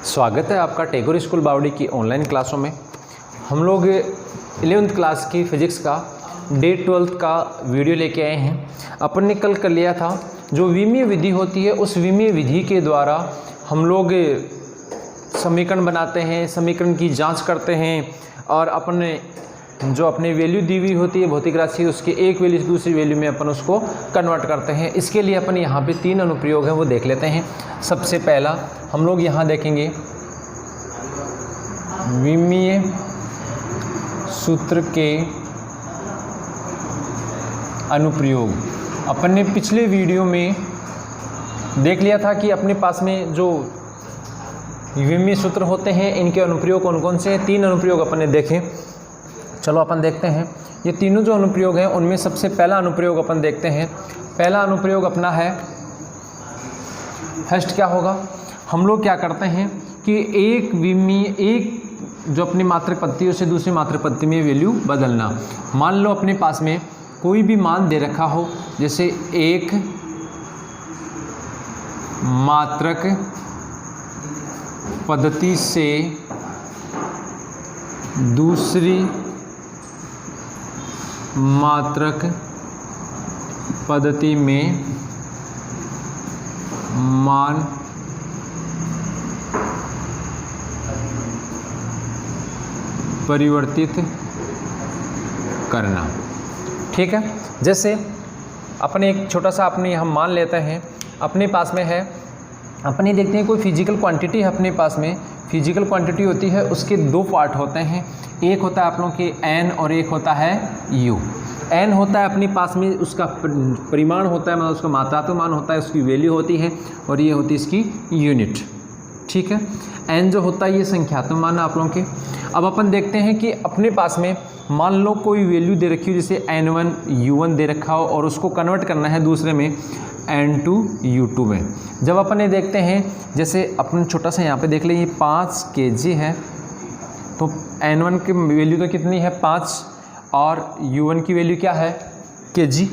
स्वागत है आपका टैगोर स्कूल बावड़ी की ऑनलाइन क्लासों में। हम लोग 11th क्लास की फिज़िक्स का डे 12th का वीडियो लेके आए हैं। अपन ने कल कर लिया था जो विमीय विधि होती है, उस विमीय विधि के द्वारा हम लोग समीकरण बनाते हैं, समीकरण की जांच करते हैं और अपने जो अपनी वैल्यू दी हुई होती है भौतिक राशि, उसके एक वैल्यू से दूसरी वैल्यू में अपन उसको कन्वर्ट करते हैं। इसके लिए अपन यहाँ पे 3 अनुप्रयोग हैं वो देख लेते हैं। सबसे पहला हम लोग यहाँ देखेंगे विमीय सूत्र के अनुप्रयोग। अपन ने पिछले वीडियो में देख लिया था कि अपने पास में जो विमीय सूत्र होते हैं इनके अनुप्रयोग कौन कौन से हैं। 3 अनुप्रयोग अपन ने देखे। चलो अपन देखते हैं ये तीनों जो अनुप्रयोग हैं उनमें सबसे पहला अनुप्रयोग अपन देखते हैं। पहला अनुप्रयोग अपना है फर्स्ट क्या होगा, हम लोग क्या करते हैं कि एक जो अपनी मात्रक पद्धतियों से दूसरी मात्रक पद्धति में वैल्यू बदलना। मान लो अपने पास में कोई भी मान दे रखा हो, जैसे एक मात्रक पद्धति से दूसरी मात्रक पद्धति में मान परिवर्तित करना। ठीक है, जैसे अपने एक छोटा सा अपने हम मान लेते हैं अपने पास में है, अपने देखते हैं कोई फिजिकल क्वांटिटी है अपने पास में। फिजिकल क्वांटिटी होती है, उसके 2 पार्ट होते हैं, एक होता है आप लोगों के n और एक होता है u। n होता है अपने पास में उसका परिमाण होता है, मतलब उसका मात्रात्मक मान होता है, उसकी वैल्यू होती है, और ये होती है इसकी यूनिट। ठीक है, n जो होता है ये संख्यात्मक मान है आप लोगों के। अब अपन देखते हैं कि अपने पास में मान लो कोई वैल्यू दे रखी हो, जैसे n1 u1 दे रखा हो और उसको कन्वर्ट करना है दूसरे में n2 u2 में। जब अपन ये देखते हैं, जैसे अपन छोटा सा यहाँ पे देख लें, ये 5 kg है, तो n1 की वैल्यू तो कितनी है 5 और u1 की वैल्यू क्या है kg।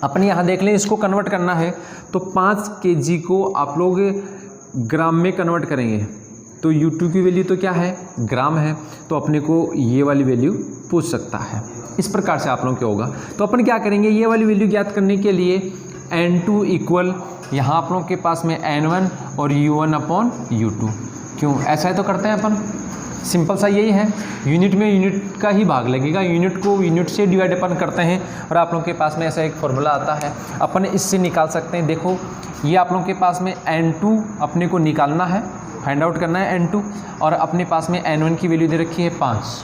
अपन यहाँ देख लें, इसको कन्वर्ट करना है तो 5 kg को आप लोग ग्राम में कन्वर्ट करेंगे, तो u2 की वैल्यू तो क्या है ग्राम है, तो अपने को ये वाली वैल्यू पूछ सकता है। इस प्रकार से आप लोगों को होगा। तो अपन क्या करेंगे, ये वाली वैल्यू ज्ञात करने के लिए n2 इक्वल यहाँ आप लोगों के पास में n1 और u1 अपॉन u2। क्यों ऐसा है तो करते हैं अपन, सिंपल सा यही है, यूनिट में यूनिट का ही भाग लगेगा, यूनिट को यूनिट से डिवाइड अपन करते हैं और आप लोगों के पास में ऐसा एक फॉर्मूला आता है, अपन इससे निकाल सकते हैं। देखो ये आप लोगों के पास में n2 अपने को निकालना है, फाइंड आउट करना है n2, और अपने पास में n1 की वैल्यू दे रखी है 5।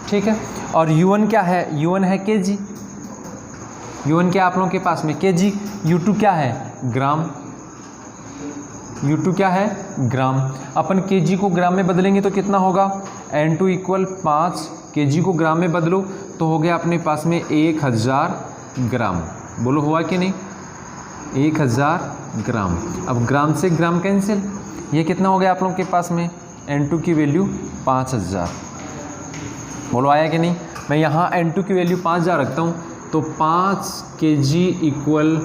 ठीक है, और u1 क्या है, u1 है kg, u1 क्या आप लोगों के पास में kg, u2 क्या है ग्राम, u2 क्या है ग्राम। अपन kg को ग्राम में बदलेंगे तो कितना होगा, n2 इक्वल 5 kg को ग्राम में बदलो तो हो गया अपने पास में 1000 ग्राम। बोलो हुआ कि नहीं, 1000 ग्राम। अब ग्राम से ग्राम कैंसिल, ये कितना हो गया आप लोगों के पास में n2 की वैल्यू 5000। बोलो आया कि नहीं। मैं यहाँ n2 की वैल्यू 5000 रखता हूँ, तो 5 kg इक्वल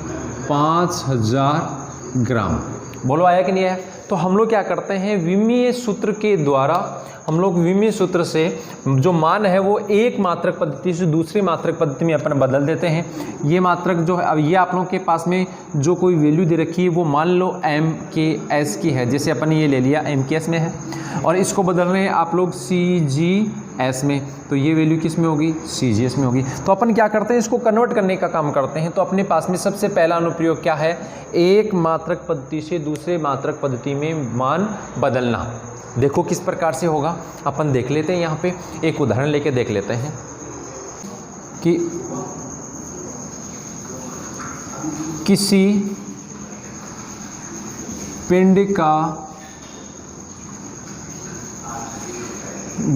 5000 ग्राम। बोलो आया कि नहीं आया। तो हम लोग क्या करते हैं, विमीय सूत्र के द्वारा हम लोग विमीय सूत्र से जो मान है वो एक मात्रक पद्धति से दूसरी मात्रक पद्धति में अपन बदल देते हैं। ये मात्रक जो है, अब ये आप लोगों के पास में जो कोई वैल्यू दे रखी है वो मान लो mks की है, जैसे अपन ये ले लिया mks में है, और इसको बदल रहे हैं आप लोग cgs में, तो ये वैल्यू किस में होगी cgs में होगी। तो अपन क्या करते हैं, इसको कन्वर्ट करने का काम करते हैं। तो अपने पास में सबसे पहला अनुप्रयोग क्या है, एक मात्रक पद्धति से दूसरे मात्रक पद्धति में मान बदलना। देखो किस प्रकार से होगा, अपन देख लेते हैं। यहाँ पे एक उदाहरण लेके देख लेते हैं कि किसी पिंड का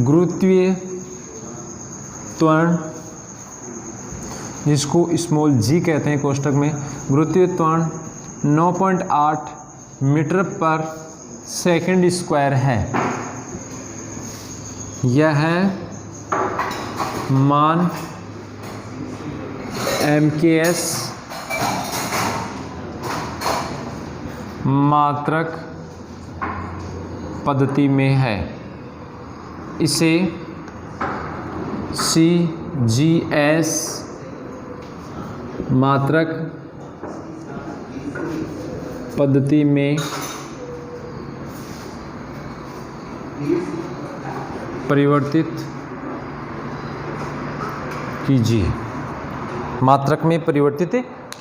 गुरुत्वीय त्वरण, जिसको स्मॉल g कहते हैं कोष्ठक में, गुरुत्वीय त्वरण 9.8 मीटर पर सेकंड स्क्वायर है। यह मान mks मात्रक पद्धति में है, इसे CGS मात्रक पद्धति में परिवर्तित कीजिए, मात्रक में परिवर्तित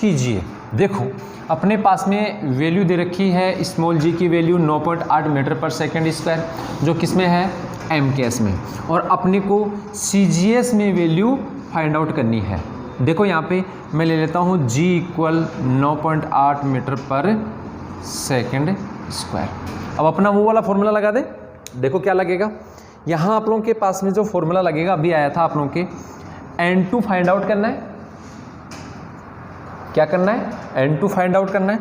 कीजिए। देखो अपने पास में वैल्यू दे रखी है स्मॉल g की वैल्यू 9.8 मीटर पर सेकंड स्क्वायर, जो किस में है, MKS में, और अपने को CGS में वैल्यू फाइंड आउट करनी है। देखो यहाँ पे मैं ले लेता हूँ g इक्वल 9.8 मीटर पर सेकंड स्क्वायर। अब अपना वो वाला फॉर्मूला लगा दे। देखो क्या लगेगा, यहाँ आप लोगों के पास में जो फॉर्मूला लगेगा अभी आया था आप लोगों के, N2 फाइंड आउट करना है। क्या करना है, N2 फाइंड आउट करना है।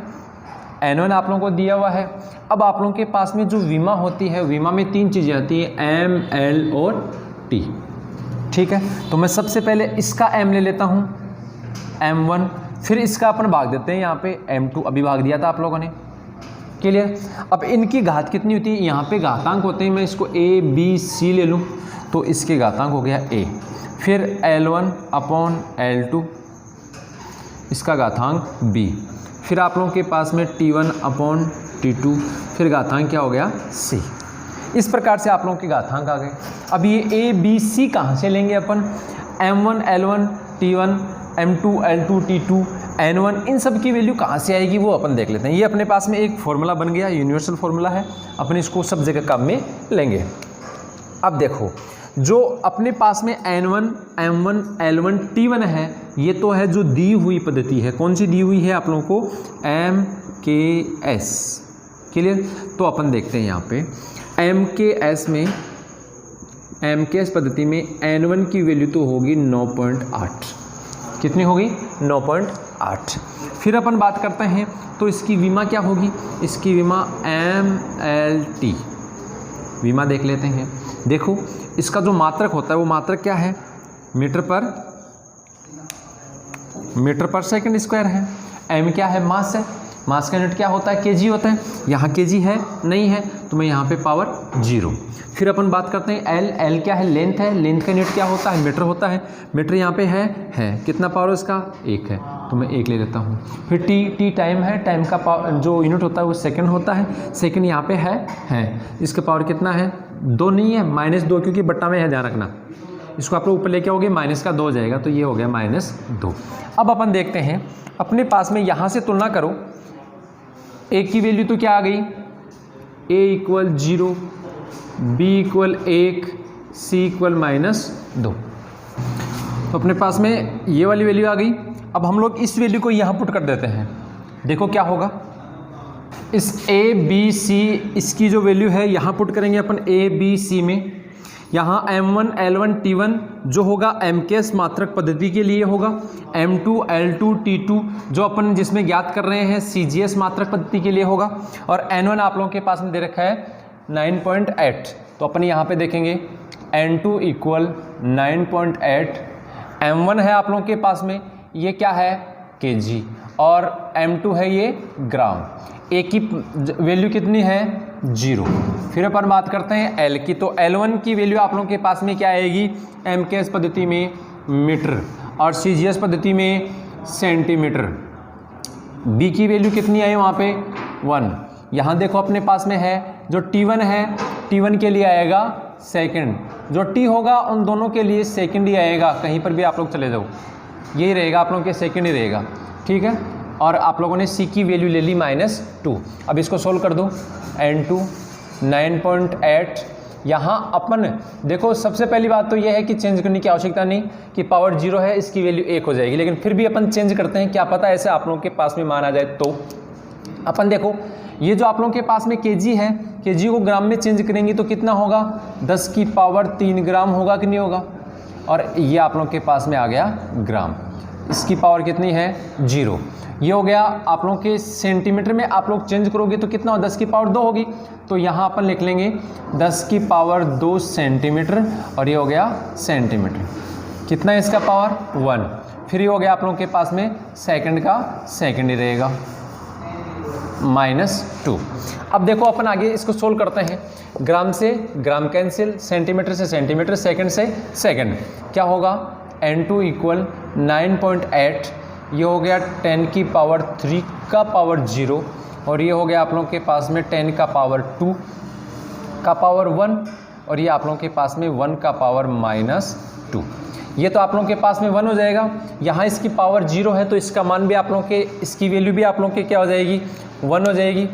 N1 आप लोगों को दिया हुआ है। अब आप लोगों के पास में जो विमा होती है, विमा में 3 चीज़ें आती हैं, M, L और T। ठीक है, तो मैं सबसे पहले इसका M ले लेता हूँ, M1, फिर इसका अपन भाग देते हैं यहाँ पे M2, अभी भाग दिया था आप लोगों ने। क्लियर। अब इनकी घात कितनी होती है, यहाँ पे घातांक होते हैं, मैं इसको A, B, C ले लूँ तो इसके घातांक हो गया A, फिर L1 अपॉन L2, इसका घातांक B, फिर आप लोगों के पास में T1 अपॉन T2, फिर घातांक क्या हो गया, C। इस प्रकार से आप लोगों के घातांक आ गए। अब ये A, B, C कहाँ से लेंगे अपन, M1, L1, T1, M2, L2, T2, N1, इन सब की वैल्यू कहाँ से आएगी वो अपन देख लेते हैं। ये अपने पास में एक फॉर्मूला बन गया, यूनिवर्सल फॉर्मूला है, अपन इसको सब जगह काम में लेंगे। अब देखो जो अपने पास में N1, M1, L1, T1 है, ये तो है जो दी हुई पद्धति है। कौन सी दी हुई है आप लोगों को, MKS। क्लियर। तो अपन देखते हैं यहाँ पे MKS में, MKS पद्धति में N1 की वैल्यू तो होगी 9.8। कितनी होगी, 9.8। फिर अपन बात करते हैं तो इसकी विमा क्या होगी, इसकी विमा MLT, विमा देख लेते हैं। देखो इसका जो मात्रक होता है वो मात्रक क्या है, मीटर पर सेकंड स्क्वायर है। M क्या है, मास है, मास का यूनिट क्या होता है, kg होता है। यहाँ kg है नहीं है तो मैं यहाँ पे पावर 0। फिर अपन बात करते हैं L क्या है, लेंथ है, लेंथ का यूनिट क्या होता है, मीटर होता है। मीटर यहाँ पे है कितना पावर उसका, 1 है तो मैं 1 ले लेता हूँ। फिर T टाइम है, टाइम का पावर जो यूनिट होता है वो सेकंड होता है, सेकंड यहाँ पे है। इसका पावर कितना है, 2 नहीं है, -2, क्योंकि बट्टा में है, ध्यान रखना। इसको आप लोग ऊपर लेके आओगे, माइनस का 2 हो जाएगा, तो ये हो गया -2। अब अपन देखते हैं अपने पास में, यहाँ से तुलना करो, A की वैल्यू तो क्या आ गई, A equal 0, B equal 1, C equal -2। तो अपने पास में ये वाली वैल्यू आ गई। अब हम लोग इस वैल्यू को यहाँ पुट कर देते हैं। देखो क्या होगा, इस A, B, C, इसकी जो वैल्यू है यहाँ पुट करेंगे अपन A, B, C में। यहाँ M1, L1, T1 जो होगा MKS मात्रक पद्धति के लिए होगा, M2, L2, T2 जो अपन जिसमें ज्ञात कर रहे हैं CGS मात्रक पद्धति के लिए होगा, और N1 आप लोगों के पास में दे रखा है 9.8। तो अपन यहाँ पे देखेंगे N2 इक्वल 9.8, M1 है आप लोगों के पास में, ये क्या है, kg, और M2 है ये ग्राम। A की वैल्यू कितनी है, 0। फिर अपन बात करते हैं L की, तो L1 की वैल्यू आप लोगों के पास में क्या आएगी, MKS पद्धति में मीटर और CGS पद्धति में सेंटीमीटर। B की वैल्यू कितनी आई वहाँ पे, 1। यहाँ देखो अपने पास में है जो T1 है, T1 के लिए आएगा सेकंड, जो T होगा उन दोनों के लिए सेकंड ही आएगा। कहीं पर भी आप लोग चले जाओ यही रहेगा, आप लोगों के सेकंड ही रहेगा। ठीक है, और आप लोगों ने C की वैल्यू ले ली -2। अब इसको सोल्व कर दो, N2 9.8। यहाँ अपन देखो सबसे पहली बात तो यह है कि चेंज करने की आवश्यकता नहीं, कि पावर 0 है, इसकी वैल्यू 1 हो जाएगी, लेकिन फिर भी अपन चेंज करते हैं, क्या पता ऐसे आप लोगों के पास में मान आ जाए। तो अपन देखो ये जो आप लोगों के पास में kg है, kg को ग्राम में चेंज करेंगे तो कितना होगा, 10 की पावर 3 ग्राम होगा कि नहीं होगा, और ये आप लोगों के पास में आ गया ग्राम। इसकी पावर कितनी है, 0। ये हो गया आप लोगों के सेंटीमीटर में, आप लोग चेंज करोगे तो कितना हो, 10 की पावर 2 होगी, तो यहाँ अपन लिख लेंगे 10 की पावर 2 सेंटीमीटर, और ये हो गया सेंटीमीटर। कितना है इसका पावर, 1। फिर ये हो गया आप लोगों के पास में सेकंड का सेकंड ही रहेगा। -2। अब देखो अपन आगे इसको सोल्व करते हैं। ग्राम से ग्राम कैंसिल, सेंटीमीटर से सेंटीमीटर, सेकंड से सेकंड। क्या होगा? n2 इक्वल 9.8, ये हो गया 10 की पावर 3 का पावर 0, और ये हो गया आप लोगों के पास में 10 का पावर 2 का पावर 1, और ये आप लोगों के पास में 1 का पावर -2। ये तो आप लोगों के पास में 1 हो जाएगा। यहाँ इसकी पावर 0 है तो इसका मान भी आप लोगों के, इसकी वैल्यू भी आप लोगों के क्या हो जाएगी? 1 हो जाएगी।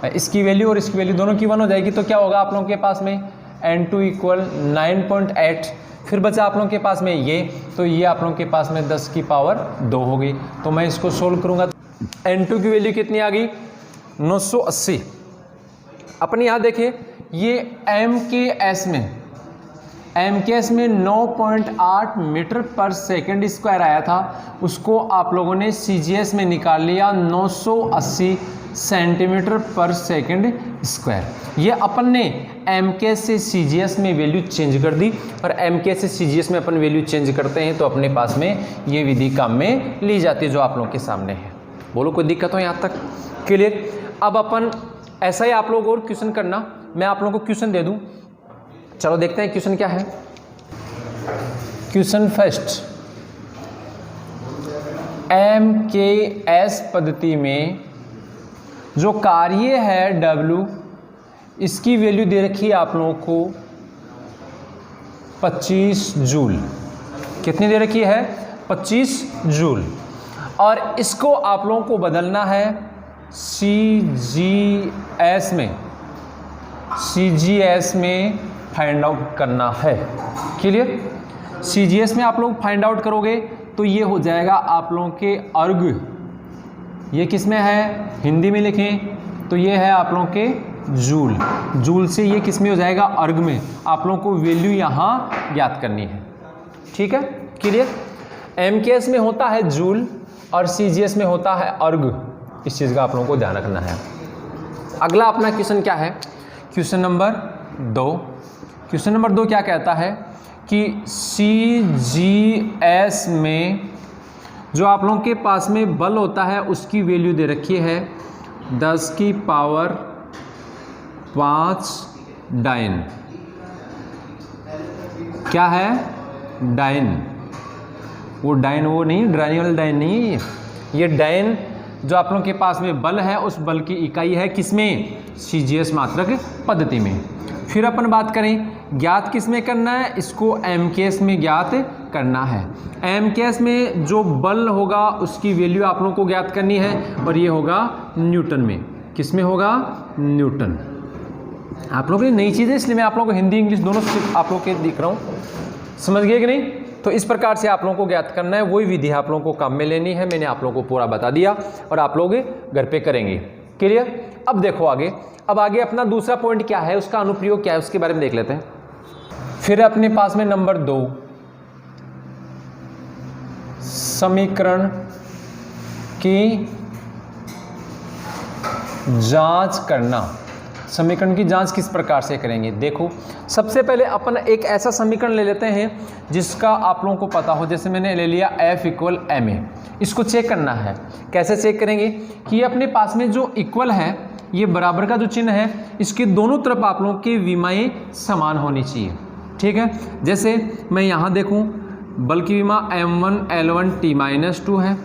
इसकी वैल्यू और इसकी वैल्यू दोनों की 1 हो जाएगी। तो क्या होगा आप लोगों के पास में? n2 equal 9.8। फिर बचा आप लोगों के पास में ये, तो ये आप लोगों के पास में 10 की पावर 2 हो गई। तो मैं इसको सोल्व करूँगा। n2 की वैल्यू कितनी आ गई? 980। अपन यहाँ देखें, ये MKS में 9.8 मीटर पर सेकंड स्क्वायर आया था, उसको आप लोगों ने CGS में निकाल लिया 980 सेंटीमीटर पर सेकंड स्क्वायर। ये अपन ने MKS से CGS में वैल्यू चेंज कर दी, और MKS से CGS में अपन वैल्यू चेंज करते हैं तो अपने पास में ये विधि काम में ली जाती है जो आप लोगों के सामने है। बोलो कोई दिक्कत हो यहाँ तक? क्लियर? अब अपन ऐसा ही आप लोग और क्वेश्चन करना, मैं आप लोगों को क्वेश्चन दे दूं। चलो देखते हैं क्वेश्चन क्या है। क्वेश्चन फर्स्ट, MKS पद्धति में जो कार्य है W, इसकी वैल्यू दे रखी है आप लोगों को 25 जूल। कितनी दे रखी है? 25 जूल। और इसको आप लोगों को बदलना है CGS में फाइंड आउट करना है। क्लियर? CGS में आप लोग फाइंड आउट करोगे तो ये हो जाएगा आप लोगों के अर्ग। ये किस में है? हिंदी में लिखें तो ये है आप लोगों के जूल। जूल से ये किस में हो जाएगा? अर्ग में। आप लोगों को वैल्यू यहाँ ज्ञात करनी है। ठीक है? क्लियर? MKS में होता है जूल और CGS में होता है अर्ग। इस चीज़ का आप लोगों को ध्यान रखना है। अगला अपना क्वेश्चन क्या है? Question number 2। क्वेश्चन नंबर 2 क्या कहता है कि CGS में जो आप लोगों के पास में बल होता है उसकी वैल्यू दे रखी है 10 की पावर 5 डाइन। क्या है? डाइन। वो डाइन वो नहीं, ड्राइनियल डाइन नहीं है ये डाइन जो आप लोगों के पास में बल है, उस बल की इकाई है किसमें? CGS मात्रक पद्धति में। फिर अपन बात करें ज्ञात किस में करना है? इसको MKS में ज्ञात करना है। MKS में जो बल होगा उसकी वैल्यू आप लोगों को ज्ञात करनी है, और ये होगा न्यूटन में। किस में होगा? न्यूटन। आप लोगों के लिए नई चीज़ है इसलिए मैं आप लोगों को हिंदी इंग्लिश दोनों आप लोगों के दिख रहा हूँ। समझ गए कि नहीं? तो इस प्रकार से आप लोगों को ज्ञात करना है। वही विधि आप लोगों को काम में लेनी है। मैंने आप लोगों को पूरा बता दिया और आप लोग घर पे करेंगे। क्लियर? अब देखो आगे। अब आगे अपना दूसरा पॉइंट क्या है, उसका अनुप्रयोग क्या है, उसके बारे में देख लेते हैं। फिर अपने पास में नंबर 2, समीकरण की जांच करना। समीकरण की जांच किस प्रकार से करेंगे? देखो, सबसे पहले अपन एक ऐसा समीकरण ले लेते हैं जिसका आप लोगों को पता हो। जैसे मैंने ले लिया F इक्वल ma। इसको चेक करना है। कैसे चेक करेंगे कि ये अपने पास में जो इक्वल है, ये बराबर का जो चिन्ह है, इसके दोनों तरफ आप लोगों की विमाएँ समान होनी चाहिए। ठीक है? जैसे मैं यहाँ देखूँ, बल की विमा m1 l1 t-2 है।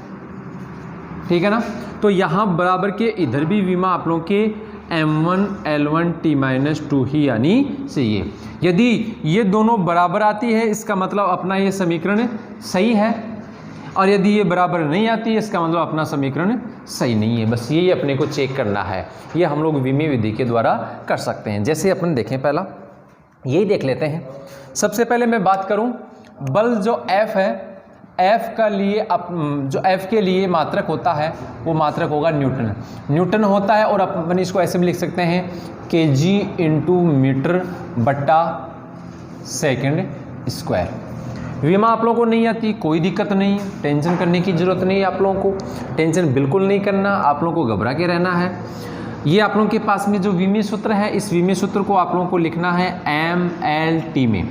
ठीक है ना? तो यहाँ बराबर के इधर भी विमा आप लोगों के m1 l1 t-2 ही आनी चाहिए। यदि ये दोनों बराबर आती है इसका मतलब अपना ये समीकरण सही है, और यदि ये बराबर नहीं आती है इसका मतलब अपना समीकरण सही नहीं है। बस यही अपने को चेक करना है। ये हम लोग विमीय विधि के द्वारा कर सकते हैं। जैसे अपन देखें, पहला यही देख लेते हैं। सबसे पहले मैं बात करूं, बल जो F है, F का लिए जो F के लिए मात्रक होता है वो मात्रक होगा न्यूटन। न्यूटन होता है, और अपन इसको ऐसे भी लिख सकते हैं kg इंटू मीटर बट्टा सेकंड स्क्वायर। विमा आप लोगों को नहीं आती, कोई दिक्कत नहीं, टेंशन करने की ज़रूरत नहीं है। आप लोगों को टेंशन बिल्कुल नहीं करना, आप लोगों को घबरा के रहना है। ये आप लोगों के पास में जो विमीय सूत्र है, इस विमीय सूत्र को आप लोगों को लिखना है MLT में।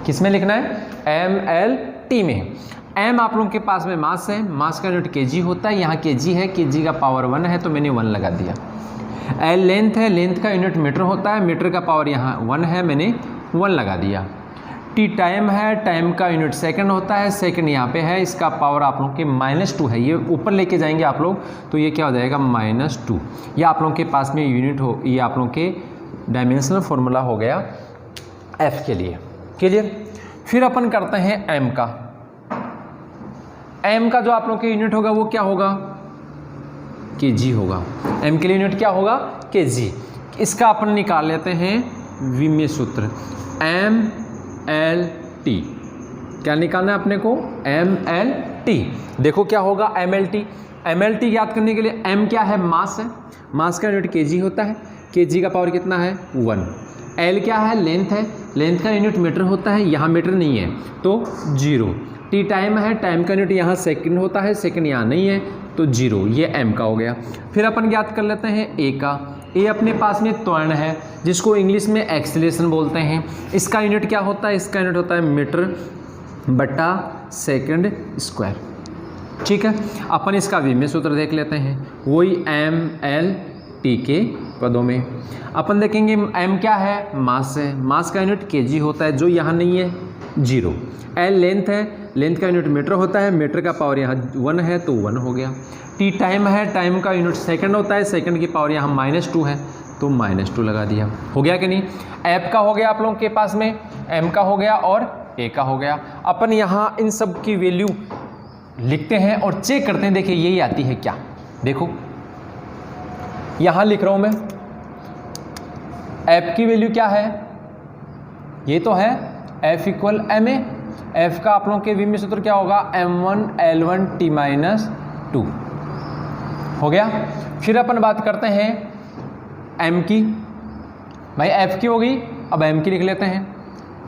किस में लिखना है? MLT में। m आप लोगों के पास में मास है, मास का यूनिट kg होता है, यहाँ kg है, kg का पावर 1 है तो मैंने 1 लगा दिया। l लेंथ है, लेंथ का यूनिट मीटर होता है, मीटर का पावर यहाँ 1 है, मैंने 1 लगा दिया। t टाइम है, टाइम का यूनिट सेकंड होता है, सेकंड यहाँ पे है, इसका पावर आप लोगों के -2 है, ये ऊपर लेके जाएंगे आप लोग तो ये क्या हो जाएगा -2। ये आप लोगों के पास में यूनिट हो, ये आप लोगों के डायमेंशनल फॉर्मूला हो गया f के लिए। क्लियर। फिर अपन करते हैं m का। m का जो आप लोगों के यूनिट होगा वो क्या होगा, kg होगा। m के लिए यूनिट क्या होगा, kg। इसका अपन निकाल लेते हैं विमीय सूत्र mLT। क्या निकालना है अपने को, mLT। देखो क्या होगा mLT याद करने के लिए m क्या है, मास है, मास का यूनिट kg होता है, kg का पावर कितना है 1। l क्या है, लेंथ है, लेंथ का यूनिट मीटर होता है, यहाँ मीटर नहीं है तो 0। t टाइम है, टाइम का यूनिट यहाँ सेकंड होता है, सेकंड यहाँ नहीं है तो 0, ये m का हो गया। फिर अपन याद कर लेते हैं a का। a अपने पास में त्वरण है जिसको इंग्लिश में एक्सीलरेशन बोलते हैं। इसका यूनिट क्या होता है, इसका यूनिट होता है मीटर बटा सेकंड स्क्वायर। ठीक है, अपन इसका विमीय सूत्र देख लेते हैं, वही mLT के पदों में। अपन देखेंगे m क्या है, मास है, मास का यूनिट kg होता है जो यहाँ नहीं है 0। l लेंथ है, लेंथ का यूनिट मीटर होता है, मीटर का पावर यहाँ 1 है तो 1 हो गया। t टाइम है, टाइम का यूनिट सेकंड होता है, सेकंड की पावर यहाँ -2 है तो -2 लगा दिया। हो गया कि नहीं। f का हो गया आप लोगों के पास में, m का हो गया और a का हो गया। अपन यहाँ इन सब की वैल्यू लिखते हैं और चेक करते हैं, देखिए यही आती है क्या। देखो यहाँ लिख रहा हूँ मैं, f की वैल्यू क्या है, ये तो है f इक्वल ma। f का आप लोगों के विमीय सूत्र क्या होगा, m1L1T-2 हो गया। फिर अपन बात करते हैं m की, भाई f की होगी, अब m की लिख लेते हैं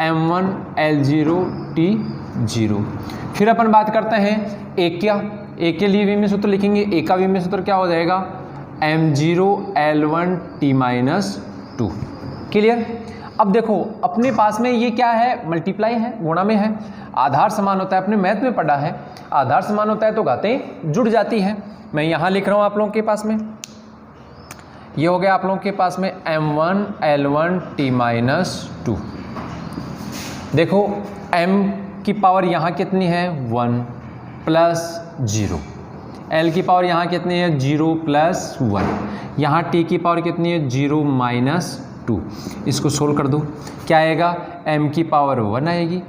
m1L0T0। फिर अपन बात करते हैं a क्या, a के लिए विमीय सूत्र लिखेंगे, a का विमीय सूत्र क्या हो जाएगा m0L1T-2। क्लियर। अब देखो अपने पास में ये क्या है, मल्टीप्लाई है, गुणा में है, आधार समान होता है, अपने मैथ में पढ़ा है, आधार समान होता है तो घातें जुड़ जाती हैं। मैं यहाँ लिख रहा हूँ आप लोगों के पास में, ये हो गया आप लोगों के पास में m1L1T-2। देखो m की पावर यहाँ कितनी है 1 प्लस 0, l की पावर यहाँ कितनी है 0 प्लस 1, यहाँ t की पावर कितनी है 0 माइनस 2। इसको सोल्व कर दो, क्या आएगा, m की पावर 1 आएगी,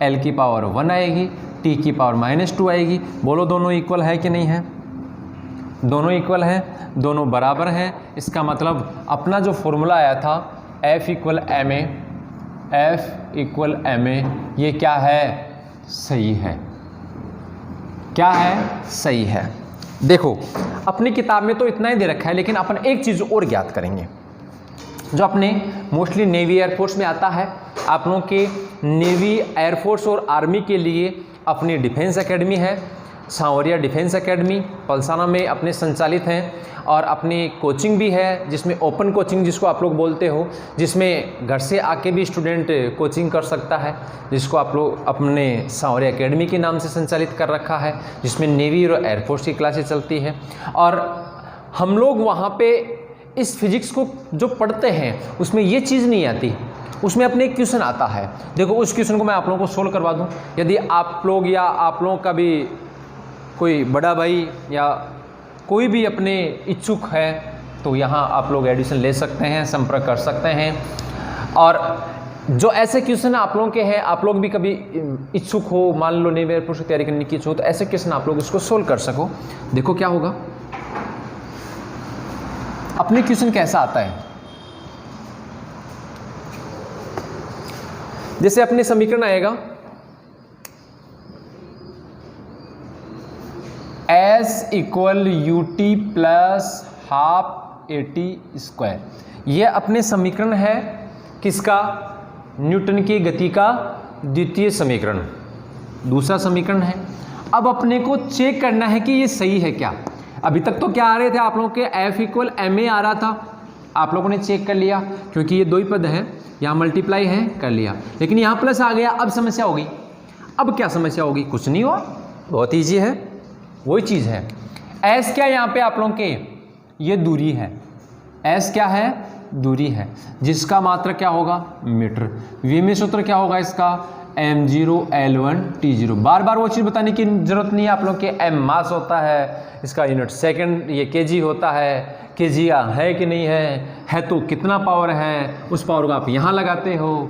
l की पावर 1 आएगी, t की पावर -2 आएगी। बोलो दोनों इक्वल है कि नहीं है, दोनों इक्वल है, दोनों बराबर हैं। इसका मतलब अपना जो फॉर्मूला आया था f इक्वल ma, ये क्या है, सही है। क्या है, सही है। देखो अपनी किताब में तो इतना ही दे रखा है, लेकिन अपन एक चीज़ और ज्ञात करेंगे जो अपने मोस्टली नेवी एयरफोर्स में आता है। आप लोगों के नेवी एयरफोर्स और आर्मी के लिए अपनी डिफेंस एकेडमी है, सांवरिया डिफेंस एकेडमी पलसाना में अपने संचालित हैं, और अपनी कोचिंग भी है जिसमें ओपन कोचिंग जिसको आप लोग बोलते हो, जिसमें घर से आके भी स्टूडेंट कोचिंग कर सकता है, जिसको आप लोग अपने सांवरिया एकेडमी के नाम से संचालित कर रखा है, जिसमें नेवी और एयरफोर्स की क्लासेस चलती है। और हम लोग वहाँ पे इस फिजिक्स को जो पढ़ते हैं उसमें ये चीज़ नहीं आती, उसमें अपने एक क्वेश्चन आता है। देखो उस क्वेश्चन को मैं आप लोगों को सोल्व करवा दूं, यदि आप लोग या आप लोगों का भी कोई बड़ा भाई या कोई भी अपने इच्छुक है तो यहाँ आप लोग एडमिशन ले सकते हैं, संपर्क कर सकते हैं। और जो ऐसे क्वेश्चन आप लोगों के हैं, आप लोग भी कभी इच्छुक हो, मान लो नेवी एयरफोर्स की तैयारी करने की इच्छुक हो, तो ऐसे क्वेश्चन आप लोग इसको सोल्व कर सको। देखो क्या होगा, अपने क्वेश्चन कैसा आता है, जैसे अपने समीकरण आएगा S equal UT plus half AT square. ये अपने समीकरण है किसका, न्यूटन की गति का द्वितीय समीकरण, दूसरा समीकरण है। अब अपने को चेक करना है कि ये सही है क्या। अभी तक तो क्या आ रहे थे आप लोगों के, F इक्वल ma आ रहा था, आप लोगों ने चेक कर लिया क्योंकि ये दो ही पद है, यहाँ मल्टीप्लाई है कर लिया, लेकिन यहाँ प्लस आ गया। अब समस्या होगी, अब क्या समस्या होगी, कुछ नहीं हुआ, बहुत ईजी है, वही चीज़ है। एस क्या यहाँ पे आप लोगों के, ये दूरी है, एस क्या है, दूरी है, जिसका मात्रक क्या होगा, मीटर। विमीय सूत्र क्या होगा इसका, m0 L1 T0। बार बार वो चीज़ बताने की जरूरत नहीं है आप लोग के। m मास होता है, इसका यूनिट सेकंड ये kg होता है, kg है कि नहीं है तो कितना पावर है, उस पावर को आप यहाँ लगाते हो।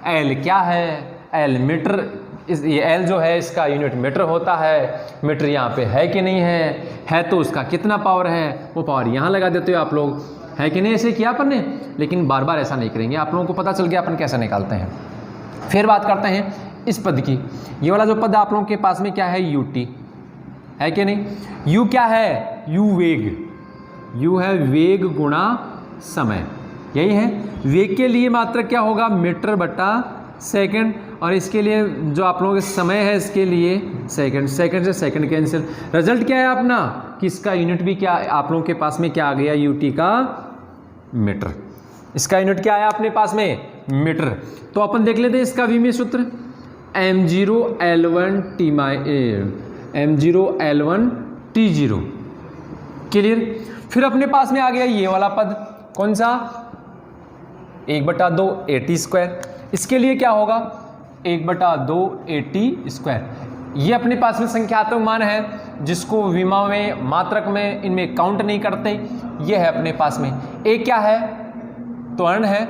l क्या है, l मीटर, ये l जो है इसका यूनिट मीटर होता है, मीटर यहाँ पे है कि नहीं है तो उसका कितना पावर है, वो पावर यहाँ लगा देते हो आप लोग, है कि नहीं। ऐसे किया अपन ने, लेकिन बार बार ऐसा नहीं करेंगे, आप लोगों को पता चल गया अपन कैसे निकालते हैं। फिर बात करते हैं इस पद की। ये वाला जो पद आप लोगों के पास में क्या है, ut है कि नहीं। u क्या है, u वेग, u है वेग गुणा समय, यही है। वेग के लिए मात्रक क्या होगा, मीटर बटा सेकंड, और इसके लिए जो आप लोगों के समय है इसके लिए सेकंड, सेकंड से सेकंड कैंसिल। रिजल्ट क्या है अपना, कि इसका यूनिट भी क्या आप लोगों के पास में क्या आ गया, ut का मीटर। इसका यूनिट क्या आया अपने पास में, मीटर। तो अपन देख लेते हैं इसका विमीय सूत्र, m0 L1 T0। क्लियर। फिर अपने पास में आ गया ये वाला पद, कौन सा, 1/2 AT²। इसके लिए क्या होगा, 1/2 AT²। ये अपने पास में संख्यात्मक मान है, जिसको विमा में मात्रक में इनमें काउंट नहीं करते। ये है अपने पास में। ए क्या है, त्वरण है,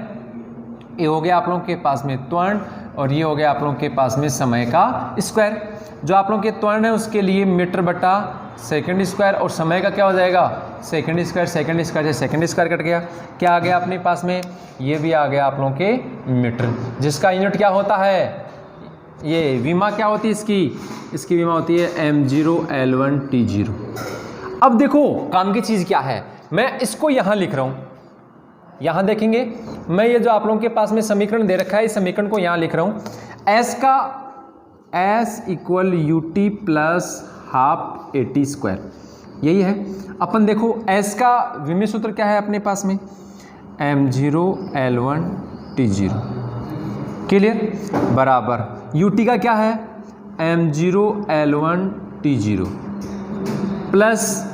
ये हो गया आप लोगों के पास में त्वरण, और ये हो गया आप लोगों के पास में समय का स्क्वायर। जो आप लोगों के त्वरण है उसके लिए मीटर बटा सेकंड स्क्वायर, और समय का क्या हो जाएगा, सेकंड स्क्वायर। सेकंड स्क्वायर से सेकंड स्क्वायर कट गया, क्या आ गया अपने पास में, ये भी आ गया आप लोगों के मीटर, जिसका यूनिट क्या होता है, ये विमा क्या होती है इसकी विमा होती है m0 L1 T0। अब देखो काम की चीज़ क्या है, मैं इसको यहाँ लिख रहा हूँ, यहाँ देखेंगे मैं ये जो आप लोगों के पास में समीकरण दे रखा है, इस समीकरण को यहाँ लिख रहा हूँ। s का s = ut plus half AT², यही है। अपन देखो s का विमीय सूत्र क्या है अपने पास में, m0 L1 T0। क्लियर। बराबर ut का क्या है, m0 L1 T0 plus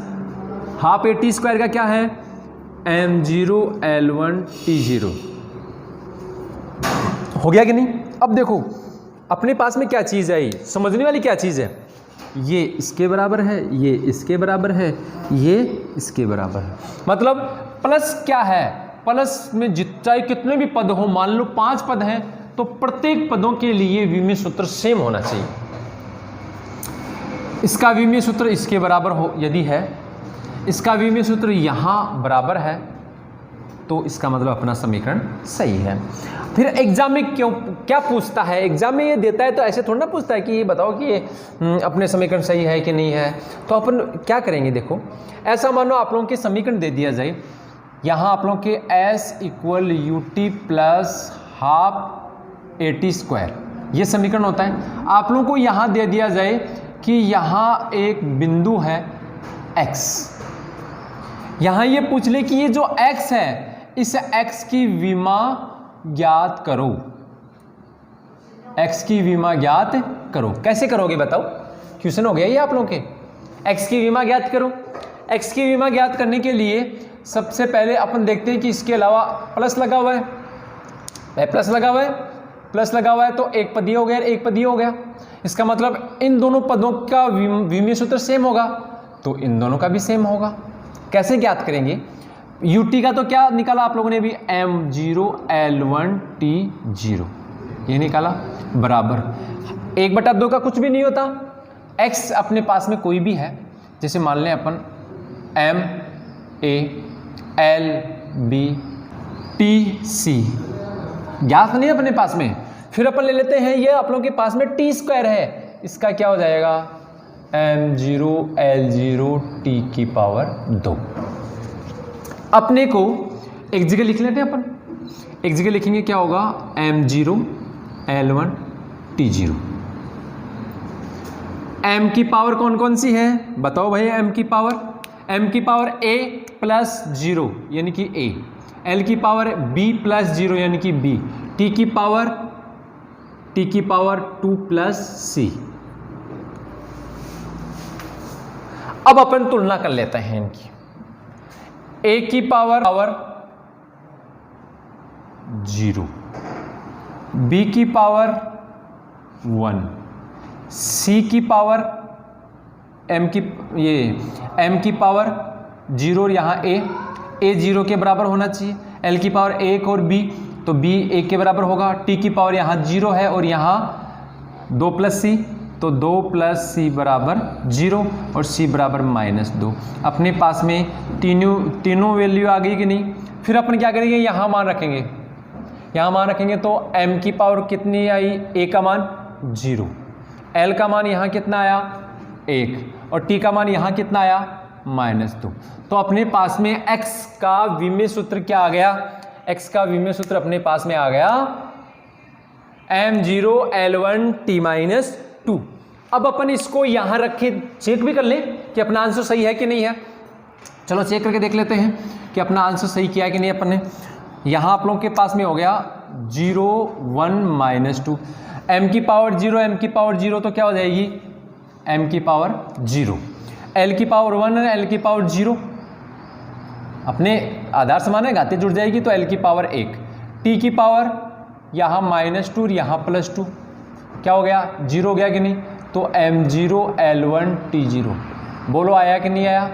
half AT² का क्या है, m0 L1 T0। हो गया कि नहीं। अब देखो अपने पास में क्या चीज़ है, समझने वाली क्या चीज़ है, ये इसके बराबर है, ये इसके बराबर है, ये इसके बराबर है। मतलब प्लस क्या है, प्लस में चाहे कितने भी पद हो, मान लो 5 पद हैं, तो प्रत्येक पदों के लिए विमीय सूत्र सेम होना चाहिए। इसका विमीय सूत्र इसके बराबर हो यदि है, इसका विमीय सूत्र यहाँ बराबर है, तो इसका मतलब अपना समीकरण सही है। फिर एग्जाम में क्या पूछता है, एग्जाम में ये देता है तो ऐसे थोड़ा ना पूछता है कि ये बताओ कि ये अपने समीकरण सही है कि नहीं है। तो अपन क्या करेंगे, देखो ऐसा मानो आप लोगों के समीकरण दे दिया जाए, यहाँ आप लोगों के s = ut plus half AT², ये समीकरण होता है। आप लोगों को यहाँ दे दिया जाए कि यहाँ एक बिंदु है x, यहाँ ये पूछ ले कि ये जो x है, इस x की विमा ज्ञात करो, x की विमा ज्ञात करो। कैसे करोगे बताओ, क्वेश्चन हो गया ये आप लोगों के, x की विमा ज्ञात करो। x की विमा ज्ञात करने के लिए सबसे पहले अपन देखते हैं कि इसके अलावा प्लस लगा हुआ है, प्लस लगा हुआ है, प्लस लगा हुआ है, तो एक पद हो गया, एक पद हो गया। इसका मतलब इन दोनों पदों का विमीय सूत्र सेम होगा, तो इन दोनों का भी सेम होगा। कैसे ज्ञात करेंगे, ut का तो क्या निकाला आप लोगों ने भी, m0 L1 T0, ये निकाला, बराबर 1/2 का कुछ भी नहीं होता, x अपने पास में कोई भी है, जैसे मान लें अपन m a l b t c, ज्ञात नहीं है अपने पास में। फिर अपन ले लेते हैं, ये आप लोगों के पास में T² है, इसका क्या हो जाएगा, m0 L0 T⁻²। अपने को एक जगह लिख लेते हैं अपन, एक जगह लिखेंगे, क्या होगा, m0 L1 T0। m की पावर कौन कौन सी है बताओ भाई, m की पावर a प्लस 0 यानी कि a, l की पावर b प्लस 0 यानी कि b, t की पावर 2 प्लस c। अब अपन तुलना कर लेते हैं इनकी। ए की पावर 0, बी की पावर 1, सी की पावर एम की पावर 0 और यहाँ ए 0 के बराबर होना चाहिए, एल की पावर 1 और बी, तो बी 1 के बराबर होगा, टी की पावर यहाँ 0 है और यहाँ 2 + सी, तो 2 + सी बराबर 0 और सी बराबर -2। अपने पास में तीनों वैल्यू आ गई कि नहीं। फिर अपन क्या करेंगे, यहाँ मान रखेंगे, यहाँ मान रखेंगे तो m की पावर कितनी आई, a का मान 0, l का मान यहाँ कितना आया 1 और t का मान यहाँ कितना आया -2। तो अपने पास में x का विमेय सूत्र क्या आ गया, x का विमेय सूत्र अपने पास में आ गया m0 l1 t-2। अब अपन इसको यहाँ रख के चेक भी कर लें कि अपना आंसर सही है कि नहीं है। चलो चेक करके देख लेते हैं कि अपना आंसर सही किया है कि नहीं अपन ने। यहाँ आप लोगों के पास में हो गया 0 1 -2, m की पावर 0 m की पावर 0 तो क्या हो जाएगी m की पावर 0, l की पावर 1 है, l की पावर 0, अपने आधार समान है, घाते जुड़ जाएगी तो l की पावर 1, t की पावर यहाँ -2 और यहाँ +2, क्या हो गया 0 हो गया कि नहीं, तो m0 l1 t0। बोलो आया कि नहीं आया,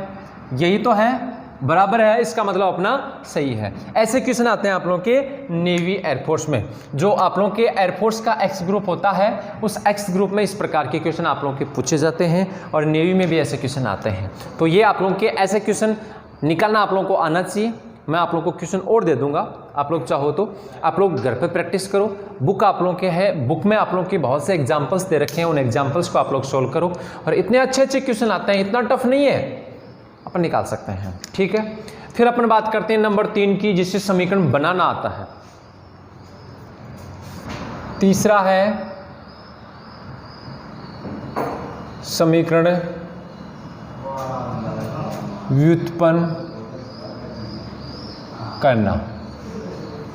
यही तो है, बराबर है, इसका मतलब अपना सही है। ऐसे क्वेश्चन आते हैं आप लोगों के नेवी एयरफोर्स में, जो आप लोगों के एयरफोर्स का एक्स ग्रुप होता है, उस एक्स ग्रुप में इस प्रकार के क्वेश्चन आप लोगों के पूछे जाते हैं और नेवी में भी ऐसे क्वेश्चन आते हैं। तो ये आप लोगों के ऐसे क्वेश्चन निकालना आप लोगों को आना चाहिए। मैं आप लोगों को क्वेश्चन और दे दूंगा, आप लोग चाहो तो आप लोग घर पे प्रैक्टिस करो। बुक आप लोगों के है, बुक में आप लोगों के बहुत से एग्जाम्पल्स दे रखे हैं, उन एग्जाम्पल्स को आप लोग सोल्व करो और इतने अच्छे अच्छे क्वेश्चन आते हैं, इतना टफ नहीं है, अपन निकाल सकते हैं। ठीक है, फिर अपन बात करते हैं नंबर 3 की, जिससे समीकरण बनाना आता है। तीसरा है समीकरण व्युत्पन्न करना।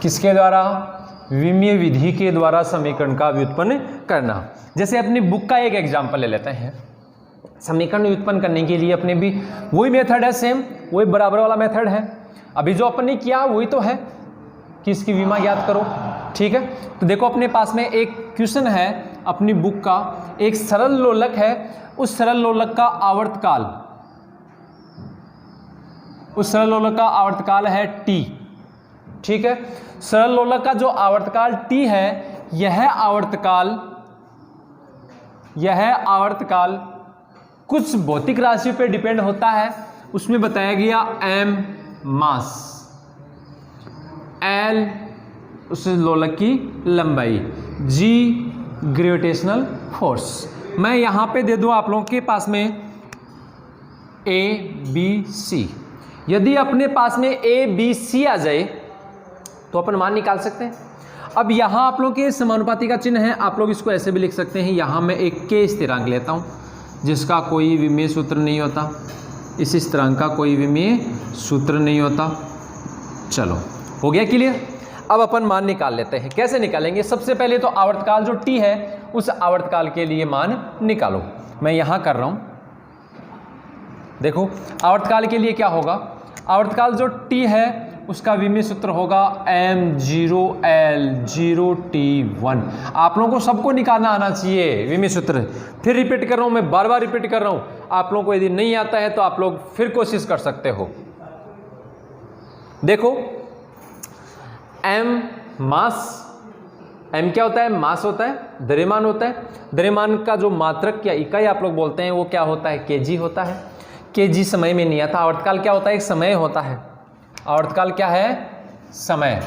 किसके द्वारा, विमीय विधि के द्वारा समीकरण का व्युत्पन्न करना। जैसे अपनी बुक का एक एग्जाम्पल ले लेते हैं। समीकरण व्युत्पन्न करने के लिए अपने भी वही मेथड है, सेम वही बराबर वाला मेथड है। अभी जो अपन ने किया वही तो है कि इसकी विमा ज्ञात करो। ठीक है, तो देखो अपने पास में एक क्वेश्चन है अपनी बुक का, एक सरल लोलक है, उस सरल लोलक का आवर्तकाल, उस सरल लोलक का आवर्तकाल है t। ठीक है, सरल लोलक का जो आवर्तकाल t है, यह आवर्तकाल कुछ भौतिक राशियों पे डिपेंड होता है। उसमें बताया गया m मास, l उस लोलक की लंबाई, g ग्रेविटेशनल फोर्स। मैं यहां पे दे दूं आप लोगों के पास में a b c। यदि अपने पास में a b c आ जाए तो अपन मान निकाल सकते हैं। अब यहां आप लोगों के समानुपाती का चिन्ह है, आप लोग इसको ऐसे भी लिख सकते हैं। यहां मैं एक k स्थिरांक लेता हूं जिसका कोई विमीय सूत्र नहीं होता, इस स्थिरांक का कोई विमीय सूत्र नहीं होता। चलो हो गया क्लियर। अब अपन मान निकाल लेते हैं। कैसे निकालेंगे, सबसे पहले तो आवर्तकाल जो t है उस आवर्तकाल के लिए मान निकालो। मैं यहां कर रहा हूं, देखो आवर्तकाल के लिए क्या होगा, आवर्तकाल जो t है उसका विमीय सूत्र होगा m0 l0 t1। आप लोगों को सबको निकालना आना चाहिए विमीय सूत्र। फिर रिपीट कर रहा हूं, मैं बार बार रिपीट कर रहा हूं, आप लोगों को यदि नहीं आता है तो आप लोग फिर कोशिश कर सकते हो। देखो m मास, m क्या होता है, मास होता है, द्रव्यमान होता है। द्रव्यमान का जो मात्रक या इकाई आप लोग बोलते हैं वो क्या होता है, kg होता है। kg समय में नहीं आता। आवर्तकाल क्या होता है, एक समय होता है। आवर्तकाल क्या है, समय,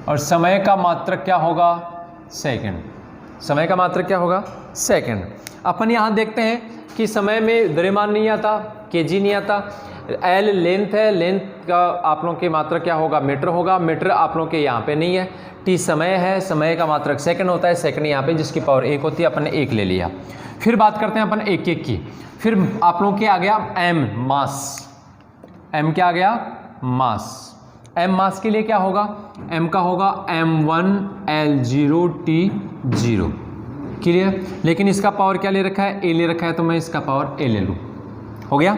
और समय का मात्रक क्या होगा, सेकंड। समय का मात्रक क्या होगा, सेकंड। अपन यहां देखते हैं कि समय में द्रव्यमान नहीं आता, kg नहीं आता। l लेंथ है, लेंथ का आप लोगों के मात्रक क्या होगा, मीटर होगा। मीटर आप लोगों के यहाँ पे नहीं है। t समय है, समय का मात्रक सेकंड होता है। सेकंड यहाँ पे जिसकी पावर 1 होती है, अपन ने 1 ले लिया। फिर बात करते हैं अपन एक एक की। फिर आप लोगों के आ गया m मास, m क्या आ गया, मास। m मास के लिए क्या होगा, m का होगा m1 l0 t0। क्लियर। लेकिन इसका पावर क्या ले रखा है, a ले रखा है, तो मैं इसका पावर a ले लूँ। हो गया।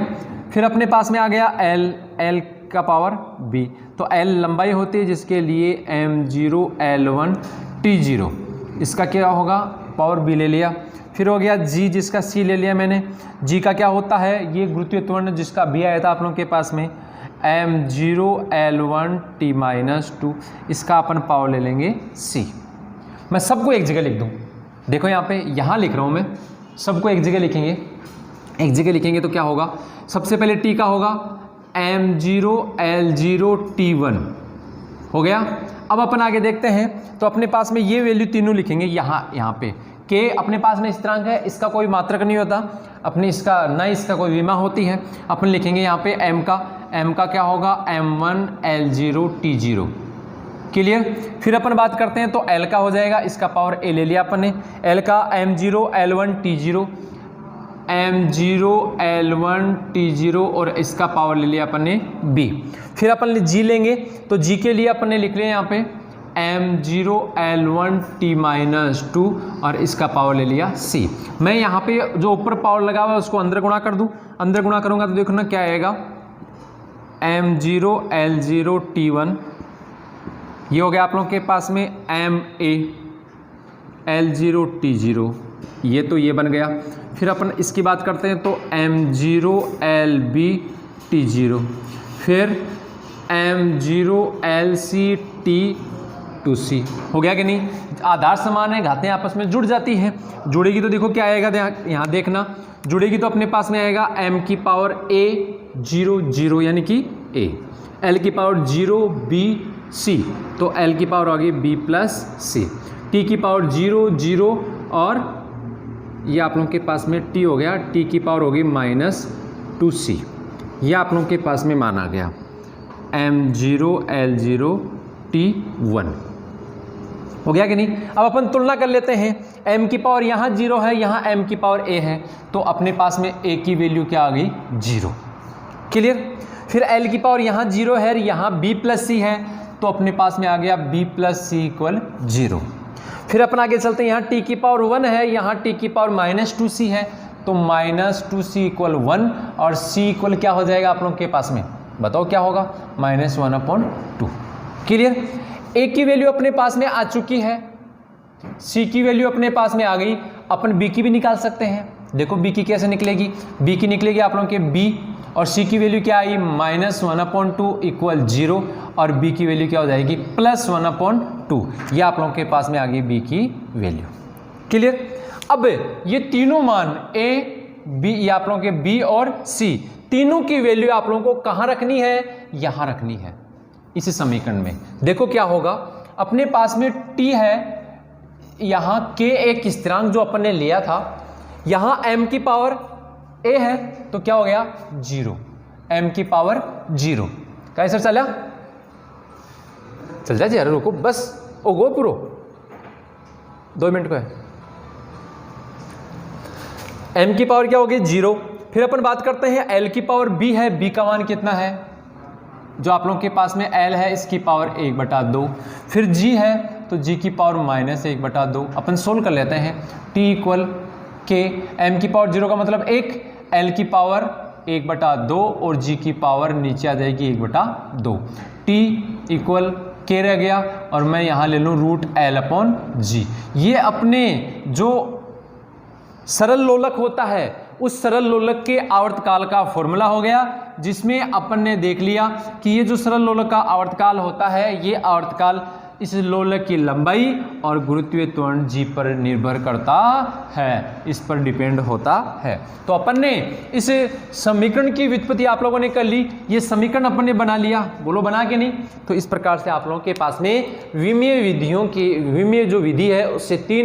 फिर अपने पास में आ गया एल का पावर b, तो l लंबाई होती है जिसके लिए m0 l1 t0, इसका क्या होगा पावर b ले लिया। फिर हो गया g जिसका c ले लिया मैंने, g का क्या होता है ये गुरुत्वीय त्वरण जिसका b आया था आप लोगों के पास में m0 l1 t-2, इसका अपन पावर ले लेंगे c। मैं सबको एक जगह लिख दूँ, देखो यहाँ पे यहाँ लिख रहा हूँ मैं, सबको एक जगह लिखेंगे, एक जगह लिखेंगे तो क्या होगा, सबसे पहले t का होगा m0 l0 t1 हो गया। अब अपन आगे देखते हैं तो अपने पास में ये वैल्यू तीनों लिखेंगे यहाँ पे k अपने पास में स्थिरांक है, इसका कोई मात्रक नहीं होता अपने, इसका ना इसका कोई विमा होती है, अपन लिखेंगे यहाँ पे m का क्या होगा m1 l0 t0, क्लियर। फिर अपन बात करते हैं तो l का हो जाएगा, इसका पावर a ले लिया अपन ने, l का m0 l1 t0 m0 l1 t0 और इसका पावर ले लिया अपन ने b। फिर अपन g लेंगे तो g के लिए अपन ने लिख लिया यहाँ पे m0 l1 t-2 और इसका पावर ले लिया c। मैं यहाँ पे जो ऊपर पावर लगा हुआ है उसको अंदर गुणा कर दूँ, अंदर गुणा करूँगा तो देखो ना क्या आएगा m0 l0 t1, ये हो गया आप लोगों के पास में ma l0 t0, ये तो ये बन गया। फिर अपन इसकी बात करते हैं तो m0 lb t0, फिर m0 lc t2c, हो गया कि नहीं। आधार समान है, घातें आपस में जुड़ जाती हैं, जुड़ेगी तो देखो क्या आएगा, यहाँ देखना, जुड़ेगी तो अपने पास में आएगा m की पावर a 0 0 यानी कि a, l की पावर 0 b c, तो l की पावर होगी b प्लस c, t की पावर 0 0 और ये आप लोगों के पास में t हो गया, t की पावर होगी -2c, ये आप लोगों के पास में माना गया m0 l0 t1, हो गया कि नहीं। अब अपन तुलना कर लेते हैं, m की पावर यहाँ 0 है, यहाँ m की पावर a है, तो अपने पास में a की वैल्यू क्या आ गई 0, क्लियर। फिर l की पावर यहाँ 0 है, यहाँ b प्लस c है, तो अपने पास में आ गया b प्लस c इक्वल 0। फिर अपन आगे चलते हैं, यहाँ t की पावर 1 है, यहाँ t की पावर -2c है, तो -2c इक्वल 1 और c इक्वल क्या हो जाएगा आप लोगों के पास में, बताओ क्या होगा -1/2, क्लियर। a की वैल्यू अपने पास में आ चुकी है, c की वैल्यू अपने पास में आ गई, अपन b की भी निकाल सकते हैं। देखो b की कैसे निकलेगी, b की निकलेगी आप लोगों के b और c की वैल्यू क्या आई -1/2 इक्वल 0 और b की वैल्यू क्या हो जाएगी +1/2, ये आप लोगों के पास में आ गई b की वैल्यू, क्लियर। अब ये तीनों मान a b, ये आप लोगों के b और c, तीनों की वैल्यू आप लोगों को कहाँ रखनी है, यहाँ रखनी है इस समीकरण में। देखो क्या होगा, अपने पास में t है, यहाँ k एक स्थिरांक जो अपन ने लिया था, यहाँ m की पावर a है, तो क्या हो गया 0, m की पावर 0, कैसे चला, चल जाए यार, रुको बस ओगो पूरो 2 मिनट को है। m की पावर क्या होगी 0। फिर अपन बात करते हैं l की पावर b है, b का मान कितना है, जो आप लोगों के पास में l है इसकी पावर 1/2, फिर g है तो g की पावर -1/2, अपन सोल्व कर लेते हैं। t इक्वल k, m की पावर 0 का मतलब 1, l की पावर 1/2 और g की पावर नीचे आ जाएगी 1/2, t इक्वल k रह गया और मैं यहाँ ले लूँ √l/g। ये अपने जो सरल लोलक होता है उस सरल लोलक के आवर्तकाल का फॉर्मूला हो गया, जिसमें अपन ने देख लिया कि ये जो सरल लोलक का आवर्तकाल होता है, ये आवर्तकाल इस लोलक की लंबाई और गुरुत्वीय त्वरण g पर निर्भर करता है, इस पर डिपेंड होता है। तो अपन ने इस समीकरण की व्युत्पत्ति आप लोगों ने कर ली, ये समीकरण अपन ने बना लिया, बोलो बना के नहीं। तो इस प्रकार से आप लोगों के पास में विमीय विधियों की, विमीय जो विधि है उससे 3